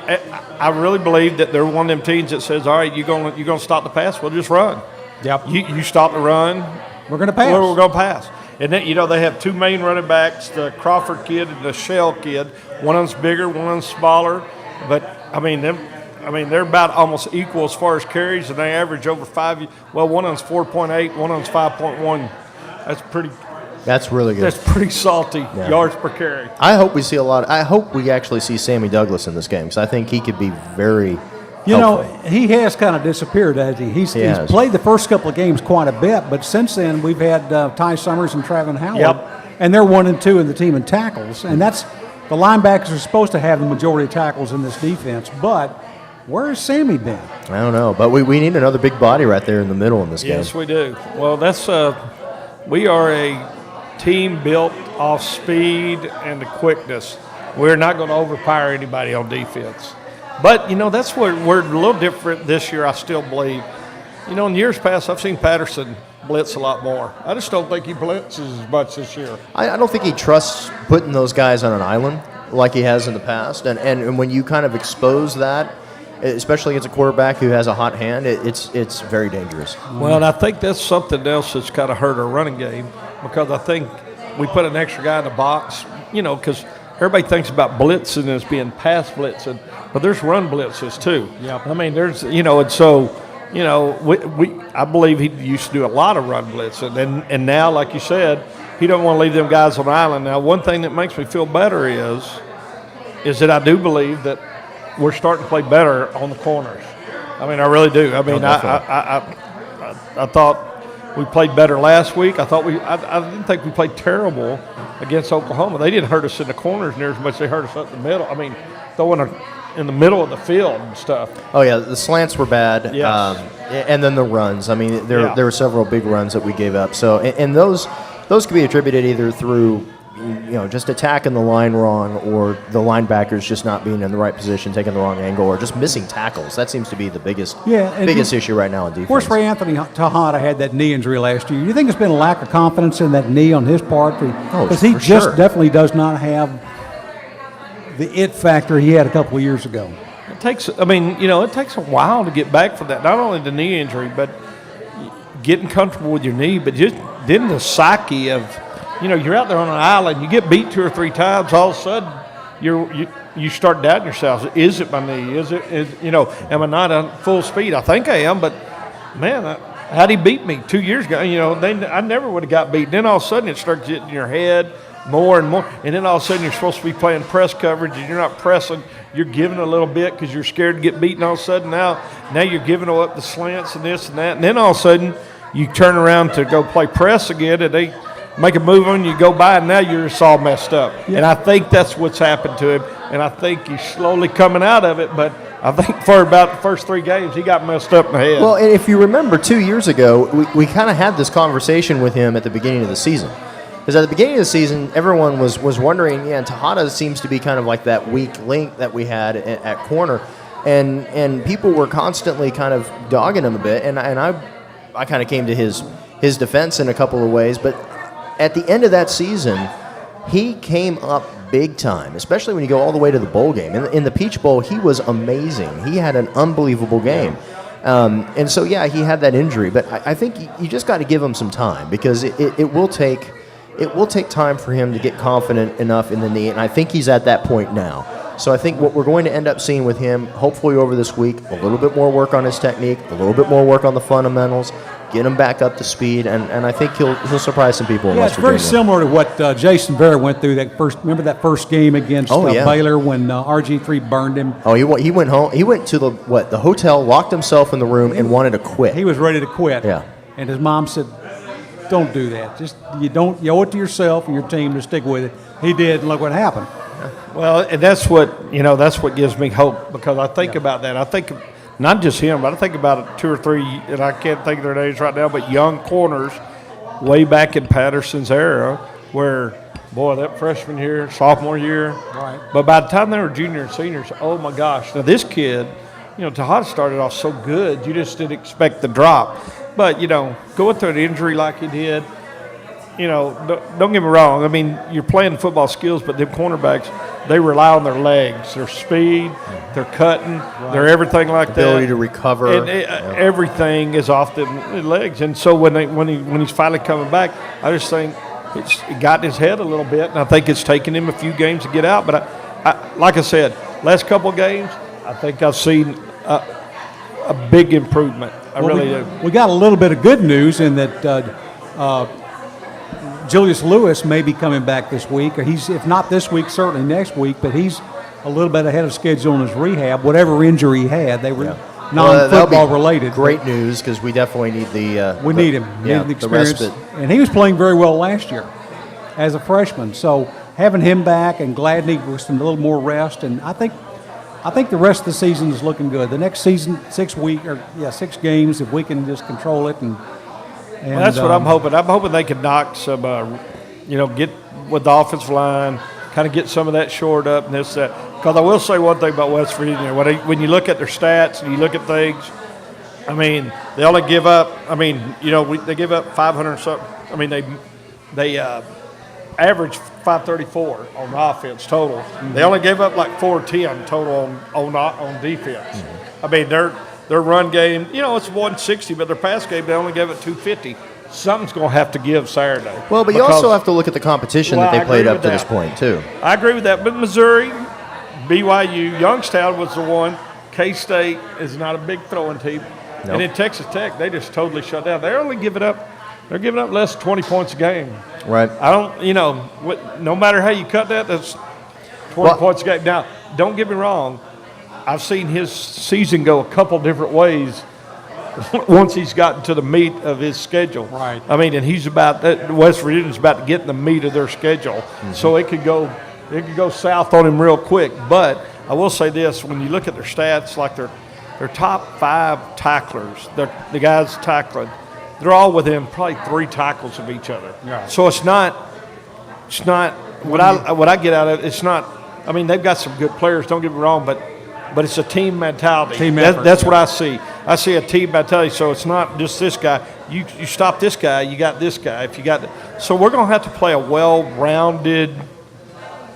I really believe that they're one of them teams that says, all right, you're going to stop the pass, we'll just run. Yep. You stop the run, we're going to pass. We're going to pass. And then, they have 2 main running backs, the Crawford kid and the Shell kid. One of them's bigger, one of them's smaller. But, they're about almost equal as far as carries, and they average over 5. Well, one of them's 4.8, one of them's 5.1. That's really good. That's pretty salty yards per carry. I hope we see I hope we actually see Sammy Douglas in this game because I think he could be very helpful. He has kind of disappeared, hasn't he? He's played the first couple of games quite a bit, but since then we've had Ty Summers and Travon Howard, and they're 1 and 2 in the team in tackles, and that's the linebackers are supposed to have the majority of tackles in this defense, but where has Sammy been? I don't know, but we need another big body right there in the middle in this game. Yes, we do. Well, we are a team built off speed and the quickness. We're not going to overpower anybody on defense. But, that's where we're a little different this year, I still believe. In years past, I've seen Patterson blitz a lot more. I just don't think he blitzes as much this year. I don't think he trusts putting those guys on an island like he has in the past. And when you kind of expose that, especially against a quarterback who has a hot hand, it's very dangerous. Well, and I think that's something else that's kind of hurt our running game because I think we put an extra guy in the box, because everybody thinks about blitzing as being pass blitzing, but there's run blitzes too. Yeah. I mean, there's, and so, I believe he used to do a lot of run blitzing, and now, like you said, he don't want to leave them guys on the island. Now, one thing that makes me feel better is that I do believe that we're starting to play better on the corners. I mean, I really do. I mean, I thought we played better last week. I didn't think we played terrible against Oklahoma. They didn't hurt us in the corners near as much as they hurt us up the middle. I mean, throwing in the middle of the field and stuff. Oh yeah, the slants were bad. Yes. And then the runs. I mean, there Yeah. were several big runs that we gave up. So and those could be attributed either through just attacking the line wrong, or the linebackers just not being in the right position, taking the wrong angle, or just missing tackles. That seems to be the biggest issue right now in defense. Of course, Ray Anthony Tejada had that knee injury last year. Do you think it's been a lack of confidence in that knee on his part? Because he for just sure. definitely does not have the it factor he had a couple of years ago. It takes a while to get back from that. Not only the knee injury, but getting comfortable with your knee, but just then the psyche of, you're out there on an island, you get beat 2 or 3 times, all of a sudden you start doubting yourself. Is it my knee? Am I not on full speed? I think I am, but man, how'd he beat me 2 years ago? I never would have got beat. Then all of a sudden it starts getting in your head more and more, and then all of a sudden you're supposed to be playing press coverage and you're not pressing. You're giving a little bit because you're scared to get beaten. All of a sudden now you're giving up the slants and this and that, and then all of a sudden you turn around to go play press again, and they make a move on you, go by, and now you're just all messed up. Yeah. And I think that's what's happened to him, and I think he's slowly coming out of it, but I think for about the first 3 games, he got messed up in the head. Well, and if you remember 2 years ago, we kind of had this conversation with him at the beginning of the season. Because at the beginning of the season, everyone was wondering, Tejada seems to be kind of like that weak link that we had at corner. And people were constantly kind of dogging him a bit, and I kind of came to his defense in a couple of ways. But at the end of that season, he came up big time, especially when you go all the way to the bowl game. In the Peach Bowl, he was amazing. He had an unbelievable game. And so, he had that injury. But I think you just got to give him some time, because it will take time for him to get confident enough in the knee, and I think he's at that point now. So I think what we're going to end up seeing with him, hopefully over this week, a little bit more work on his technique, a little bit more work on the fundamentals, get him back up to speed, and I think he'll surprise some people in West Virginia. It's very similar to what Jason Vera went through remember that first game against Baylor when RG3 burned him? Oh, he went home. He went to the hotel, locked himself in the room, and wanted to quit. He was ready to quit. Yeah. And his mom said, don't do that. You owe it to yourself and your team to stick with it. He did, and look what happened. Well, and that's what gives me hope, because I think about that. I think not just him, but I think about 2 or 3, and I can't think of their names right now, but young corners way back in Patterson's era, where, boy, that freshman year, sophomore year. Right. But by the time they were junior and seniors, oh my gosh. Now this kid, Tejada started off so good, you just didn't expect the drop. But, going through an injury like he did, don't get me wrong. I mean, you're playing football skills, but them cornerbacks, they rely on their legs, their speed, their cutting, their everything like that. Ability to recover. And everything is off the legs. And so when he's finally coming back, I just think it got in his head a little bit, and I think it's taken him a few games to get out. But, I like I said, last couple of games, I think I've seen a big improvement. I really do. We got a little bit of good news in that Julius Lewis may be coming back this week. He's, if not this week, certainly next week, but he's a little bit ahead of schedule in his rehab. Whatever injury he had, they were non-football related. Great news, because we definitely need we need him. We need the experience. And he was playing very well last year as a freshman. So having him back and Gladney with some a little more rest, and I think the rest of the season is looking good. The next season, 6 games, if we can just control it. And well, that's what I'm hoping. I'm hoping they can knock some, get with the offensive line, kind of get some of that shored up and this, that. Because I will say one thing about West Virginia. When you look at their stats and you look at things, I mean, they only give up, they give up 500 something. I mean, they average 534 on offense total. Mm-hmm. They only gave up like 410 total on defense. Mm-hmm. I mean, their run game, it's 160, but their pass game, they only gave it 250. Something's going to have to give Saturday. Well, but you also have to look at the competition that they played up to this point, too. I agree with that. But Missouri, BYU, Youngstown was the one. K-State is not a big throwing team. Nope. And then Texas Tech, they just totally shut down. They're giving up less than 20 points a game. Right. I don't, no matter how you cut that, that's 20 points a game. Now, don't get me wrong. I've seen his season go a couple different ways once he's gotten to the meat of his schedule. Right. I mean, and West Virginia's about to get in the meat of their schedule. Mm-hmm. So it could go south on him real quick. But I will say this: when you look at their stats, like their top 5 tacklers, the guys tackling, they're all within probably 3 tackles of each other. Yeah. So it's not what I get out of it. It's not. I mean, they've got some good players. Don't get me wrong, but it's a team mentality. Team effort, that's what yeah. I see. I see a team mentality. So it's not just this guy. You stop this guy, you got this guy. If you got so we're going to have to play a well-rounded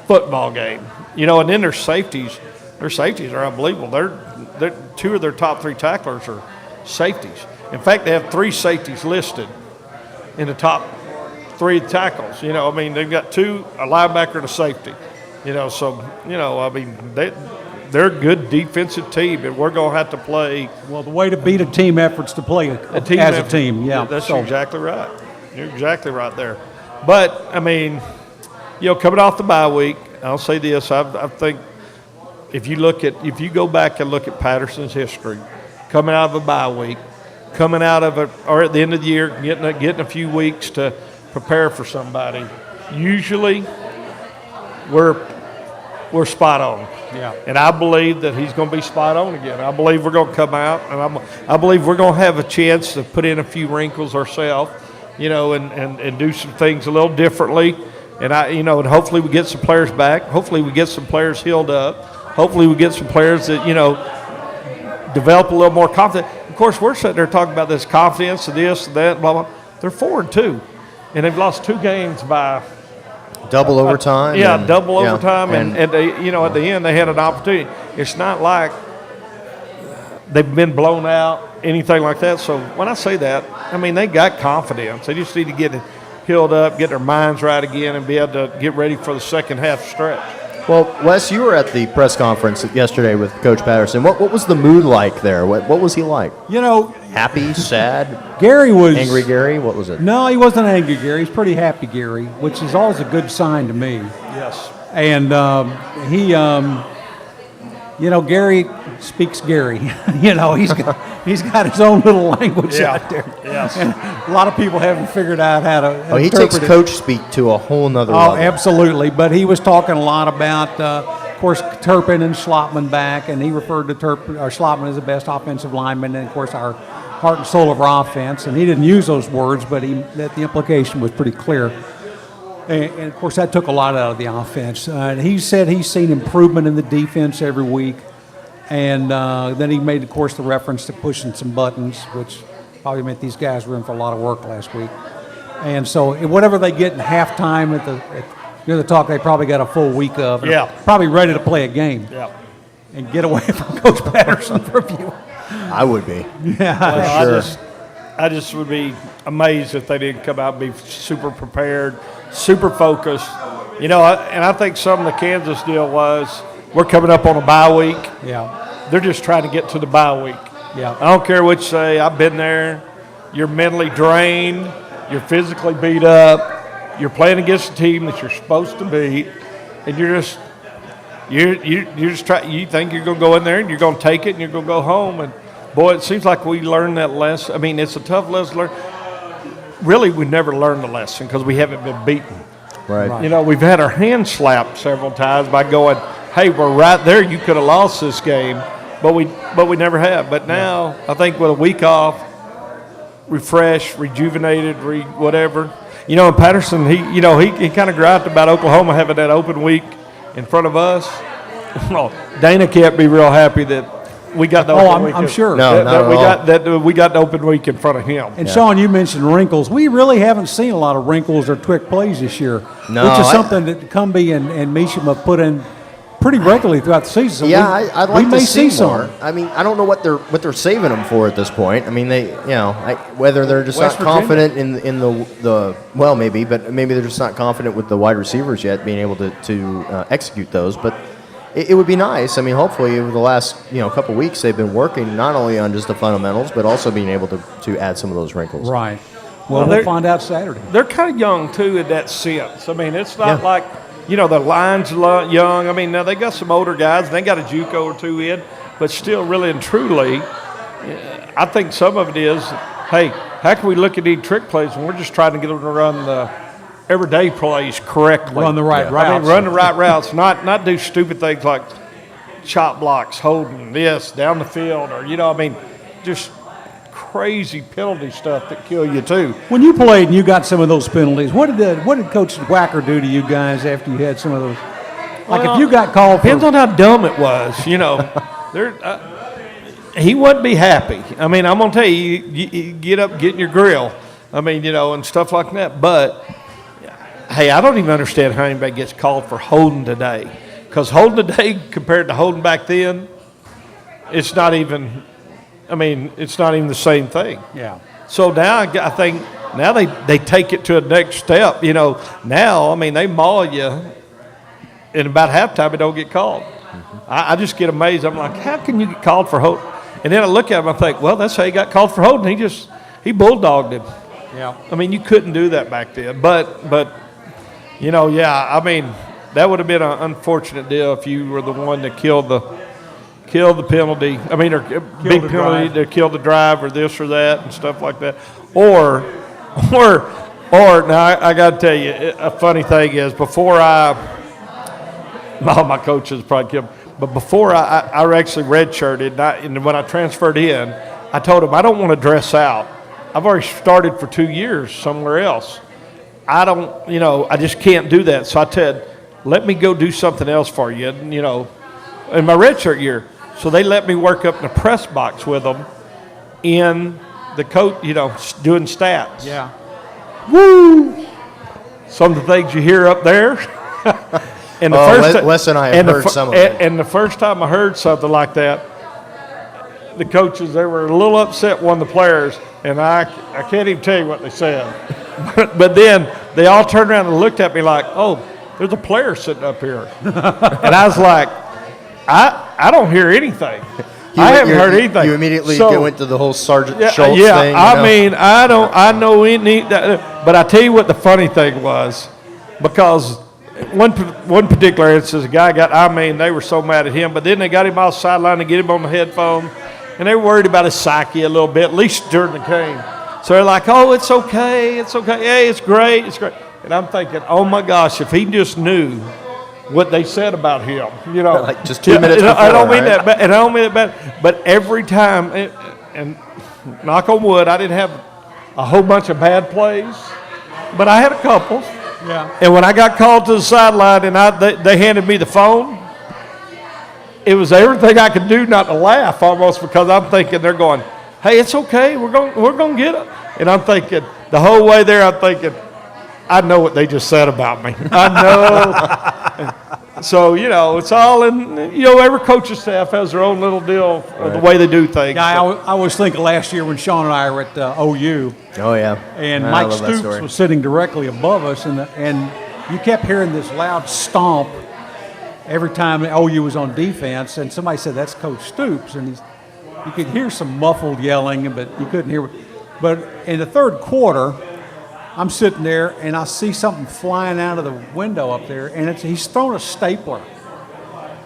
football game. And then their safeties. Their safeties are unbelievable. They're 2 of their top 3 tacklers are safeties. In fact, they have 3 safeties listed in the top 3 tackles. I mean, they've got 2, a linebacker and a safety. I mean, they're a good defensive team, and we're going to have to play. Well, the way to beat a team effort's to play a team as effort. a team. Yeah, That's exactly right. You're exactly right there. But I mean, coming off the bye week, I'll say this: I think if you go back and look at Patterson's history, coming out of a bye week, coming out of or at the end of the year, getting a few weeks to prepare for somebody, usually we're spot on. Yeah. And I believe that he's going to be spot on again. I believe we're going to come out, and I believe we're going to have a chance to put in a few wrinkles ourselves, and do some things a little differently. And and hopefully we get some players back. Hopefully we get some players healed up. Hopefully we get some players that, develop a little more confidence. Of course, we're sitting there talking about this confidence and this and that, blah, blah. They're 4-2, and they've lost 2 games by Double overtime. Yeah, double overtime, and and they, at the end they had an opportunity. It's not like they've been blown out, anything like that. So when I say that, I mean they got confidence. They just need to get it healed up, get their minds right again, and be able to get ready for the second half stretch. Well, Wes, you were at the press conference yesterday with Coach Patterson. What was the mood like there? What was he like? Happy, sad, Gary was angry. Gary, what was it? No, he wasn't angry, Gary. He's pretty happy, Gary, which is always a good sign to me. Yes. And Gary speaks Gary. He's got his own little language out there. Yes. And a lot of people haven't figured out how to. He takes coach speak to a whole nother level. Oh, absolutely. But he was talking a lot about, of course, Turpin and Schlottman back, and he referred to Schlottman as the best offensive lineman, and of course our heart and soul of our offense. And he didn't use those words, but that the implication was pretty clear. And of course, that took a lot out of the offense. And he said he's seen improvement in the defense every week. And then he made, of course, the reference to pushing some buttons, which probably meant these guys were in for a lot of work last week. And so whatever they get in halftime at the talk, they probably got a full week of. Yeah. Probably ready to play a game. Yeah. And get away from Coach Patterson for a few. I would be. Yeah. Well, sure. I just would be amazed if they didn't come out and be super prepared, super focused. And I think some of the Kansas deal was we're coming up on a bye week. Yeah. They're just trying to get to the bye week. Yeah. I don't care what you say. I've been there. You're mentally drained. You're physically beat up. You're playing against a team that you're supposed to beat, and you think you're going to go in there and you're going to take it and you're going to go home. And boy, it seems like we learned that lesson. I mean, it's a tough lesson to learn. Really, we never learned the lesson because we haven't been beaten. Right. We've had our hands slapped several times by going, hey, we're right there. You could have lost this game, but we never have. But now, I think with a week off, refreshed, rejuvenated, whatever. And Patterson, he kind of griped about Oklahoma having that open week in front of us. Well, Dana can't be real happy that we got the open week. I'm sure. No, not at all. We got the open week in front of him. And Sean, you mentioned wrinkles. We really haven't seen a lot of wrinkles or quick plays this year, No, which is something that Cumbie and Meacham have put in pretty regularly throughout the season. Yeah, I'd like to see more. some. I mean, I don't know what they're saving them for at this point. I mean, whether they're just West not confident in the well, maybe they're just not confident with the wide receivers yet, being able to execute those. But it would be nice. I mean, hopefully over the last couple weeks they've been working not only on just the fundamentals, but also being able to add some of those wrinkles. Right. Well, we'll find out Saturday. They're kind of young too in that sense. I mean, it's not like. The line's young. I mean, now they got some older guys. They got a JUCO or two in, but still, really and truly, I think some of it is, hey, how can we look at these trick plays when we're just trying to get them to run the everyday plays correctly? Run the right routes. I mean, run the right routes, not do stupid things like, chop blocks, holding this down the field, or just crazy penalty stuff that kill you too. When you played and you got some of those penalties, what did Coach Wacker do to you guys after you had some of those? Like if you got called for, Depends on how dumb it was, There, he wouldn't be happy. I mean, I'm gonna tell you, you get up, get in your grill. I mean, and stuff like that. But hey, I don't even understand how anybody gets called for holding today. Because holding today compared to holding back then, it's not even. I mean, it's not even the same thing. Yeah. So now I think now they take it to a next step. Now I mean they maul you. And about halftime, it don't get called. I just get amazed. I'm like, how can you get called for holding? And then I look at him, I think, well, that's how he got called for holding. He bulldogged him. Yeah. I mean, you couldn't do that back then. But I mean, that would have been an unfortunate deal if you were the one that killed the penalty. I mean, or big penalty to kill the drive or this or that and stuff like that. Or now I got to tell you, a funny thing is before all my coaches probably killed me. But before I actually redshirted, and when I transferred in, I told them I don't want to dress out. I've already started for 2 years somewhere else. I don't, I just can't do that. So I said, let me go do something else for you, in my redshirt year. So they let me work up in the press box with them in the coat, doing stats. Yeah. Woo! Some of the things you hear up there. And Wes and I have heard some of it. And the first time I heard something like that, the coaches, they were a little upset, one of the players, and I can't even tell you what they said. But then they all turned around and looked at me like, oh, there's a player sitting up here. And I was like, I don't hear anything. I haven't heard anything. You immediately went to the whole Sergeant Schultz thing. Yeah, I mean, I know any, but I tell you what the funny thing was, because one particular instance, a guy they were so mad at him, but then they got him off the sideline to get him on the headphone, and they were worried about his psyche a little bit, at least during the game. So they're like, oh, it's okay, hey, it's great. And I'm thinking, oh my gosh, if he just knew what they said about him, like just 2 minutes before, I don't mean that bad, and I don't mean that bad, but every time, and knock on wood, I didn't have a whole bunch of bad plays, but I had a couple. Yeah. And when I got called to the sideline and they handed me the phone, it was everything I could do not to laugh almost, because I'm thinking they're going, hey, it's okay, we're going to get it. And I'm thinking, the whole way there, I'm thinking, I know what they just said about me. I know. So, it's all in, every coaching staff has their own little deal of the way they do things. Yeah, I was thinking last year when Sean and I were at OU. Oh, yeah. And Mike Stoops was sitting directly above us, and you kept hearing this loud stomp every time OU was on defense, and somebody said, that's Coach Stoops, and you could hear some muffled yelling, but you couldn't hear. But in the third quarter, I'm sitting there, and I see something flying out of the window up there, and he's throwing a stapler.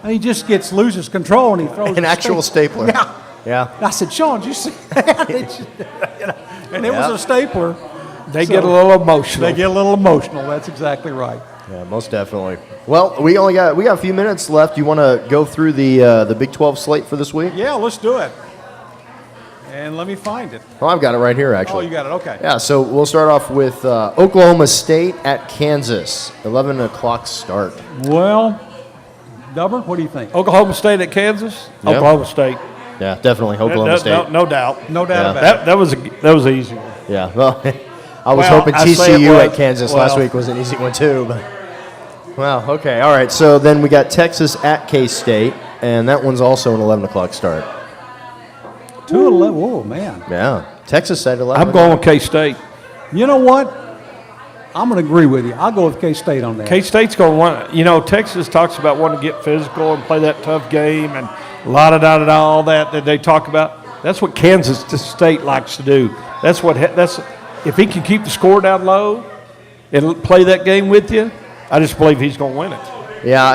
And he just loses control, and he throws an actual stapler. Yeah. Yeah. And I said, Sean, did you see that? And it was a stapler. They get a little emotional. They get a little emotional. That's exactly right. Yeah, most definitely. Well, we got a few minutes left. You want to go through the Big 12 slate for this week? Yeah, let's do it. And let me find it. Oh, I've got it right here, actually. Oh, you got it. Okay. Yeah, so we'll start off with Oklahoma State at Kansas, 11 o'clock start. Well, Dubber, what do you think? Oklahoma State at Kansas? Yep. Oklahoma State. Yeah, definitely Oklahoma State. No doubt. No doubt about it. That was an easy one. Yeah, well, I was hoping TCU at Kansas last week was an easy one too. But well, okay, all right. So then we got Texas at K-State, and that one's also an 11 o'clock start. 2-11. Whoa, man. Yeah, Texas at 11. I'm going with K-State. You know what? I'm going to agree with you. I'll go with K-State on that. K-State's going to want. Texas talks about wanting to get physical and play that tough game and all that they talk about. That's what Kansas State likes to do. That's if he can keep the score down low and play that game with you, I just believe he's going to win it. Yeah,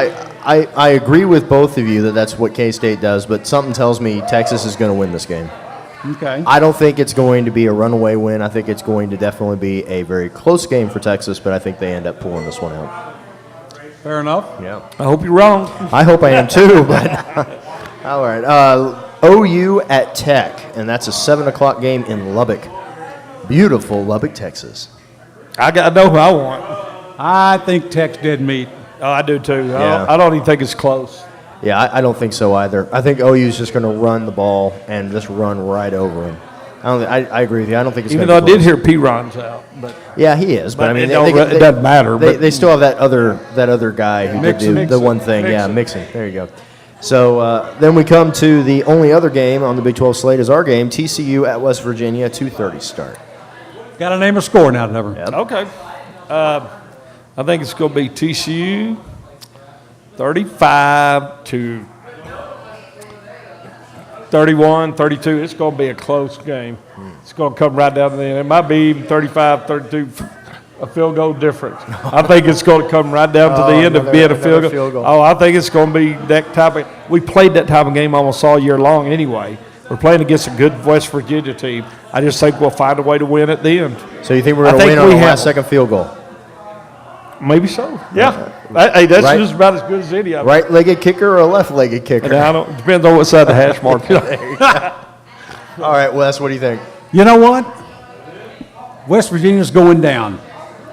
I agree with both of you that that's what K-State does, but something tells me Texas is going to win this game. Okay. I don't think it's going to be a runaway win. I think it's going to definitely be a very close game for Texas, but I think they end up pulling this one out. Fair enough. Yeah. I hope you're wrong. I hope I am too, but all right. OU at Tech, and that's a 7 o'clock game in Lubbock. Beautiful Lubbock, Texas. I know who I want. I think Tech's dead meat. Oh, I do too. Yeah. I don't even think it's close. Yeah, I don't think so either. I think OU is just going to run the ball and just run right over him. I agree with you. I don't think it's Even gonna though be I close. did hear P-Ron's out, but Yeah, he is, but I mean, it doesn't matter. They still have that other guy who did Mixon. the one thing. Yeah, Mixon. mixing. There you go. So then we come to the only other game on the Big 12 slate is our game, TCU at West Virginia, 2:30 start. Got to name a score now, Never. Yep. Okay. I think it's going to be TCU 35 to 31, 32. It's going to be a close game. It's going to come right down to the end. It might be even 35, 32, a field goal difference. I think it's going to come right down to the end of being a field goal. Oh, I think it's going to be that type of – we played that type of game almost all year long anyway. We're playing against a good West Virginia team. I just think we'll find a way to win at the end. So you think we're going to win on the last second field goal? Maybe so. Yeah. Hey, that's Right. just about as good as any of it. Right-legged kicker or a left-legged kicker? And I don't, depends on what side of the hash mark. All right, Wes, what do you think? You know what? West Virginia's going down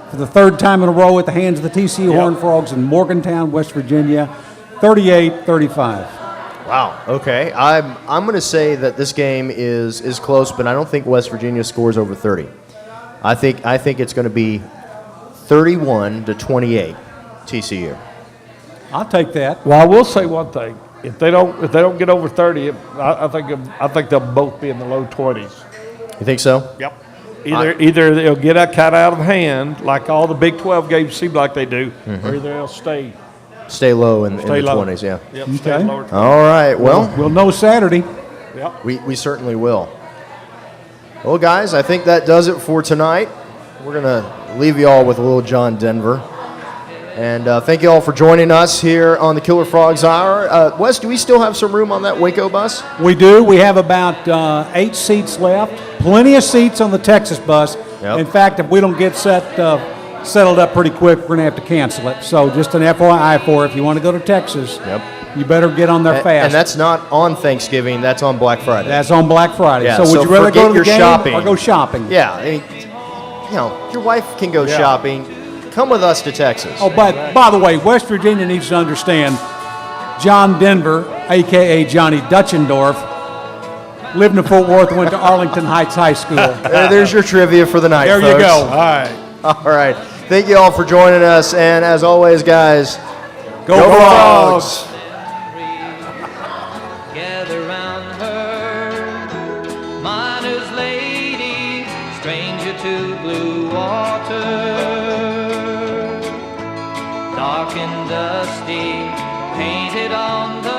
for the third time in a row at the hands of the TCU Horned Frogs in Morgantown, West Virginia, 38-35. Wow. Okay. I'm going to say that this game is close, but I don't think West Virginia scores over 30. I think it's going to be 31-28 TCU. I'll take that. Well, I will say one thing: if they don't get over 30, I think they'll both be in the low 20s. You think so? Yep. Either they'll get kind of out of hand, like all the Big 12 games seem like they do, or either they'll stay Stay low in the low. 20s, yeah. Yep, Okay. stay lower. All right. Well, We'll know Saturday. Yep. we certainly will. Well, guys, I think that does it for tonight. We're going to leave you all with a little John Denver. And thank you all for joining us here on the Killer Frogs Hour. Wes, do we still have some room on that Waco bus? We do. We have about 8 seats left. Plenty of seats on the Texas bus. Yep. In fact, if we don't get settled up pretty quick, we're going to have to cancel it. So just an FYI for if you want to go to Texas, you better get on there fast. And that's not on Thanksgiving. That's on Black Friday. That's on Black Friday. Yeah, so would so you rather go forget to the your game shopping. or go shopping? Yeah. I mean, your wife can go shopping. Come with us to Texas. Oh, but by the way, West Virginia needs to understand John Denver, a.k.a. Johnny Dutchendorf, lived in Fort Worth, went to Arlington Heights High School. There's your trivia for the night, There folks. you go. All right. All right. Thank you all for joining us. And as always, guys, Go Frogs! Gather round her, miner's lady, stranger to blue water. Dark and dusty, painted on the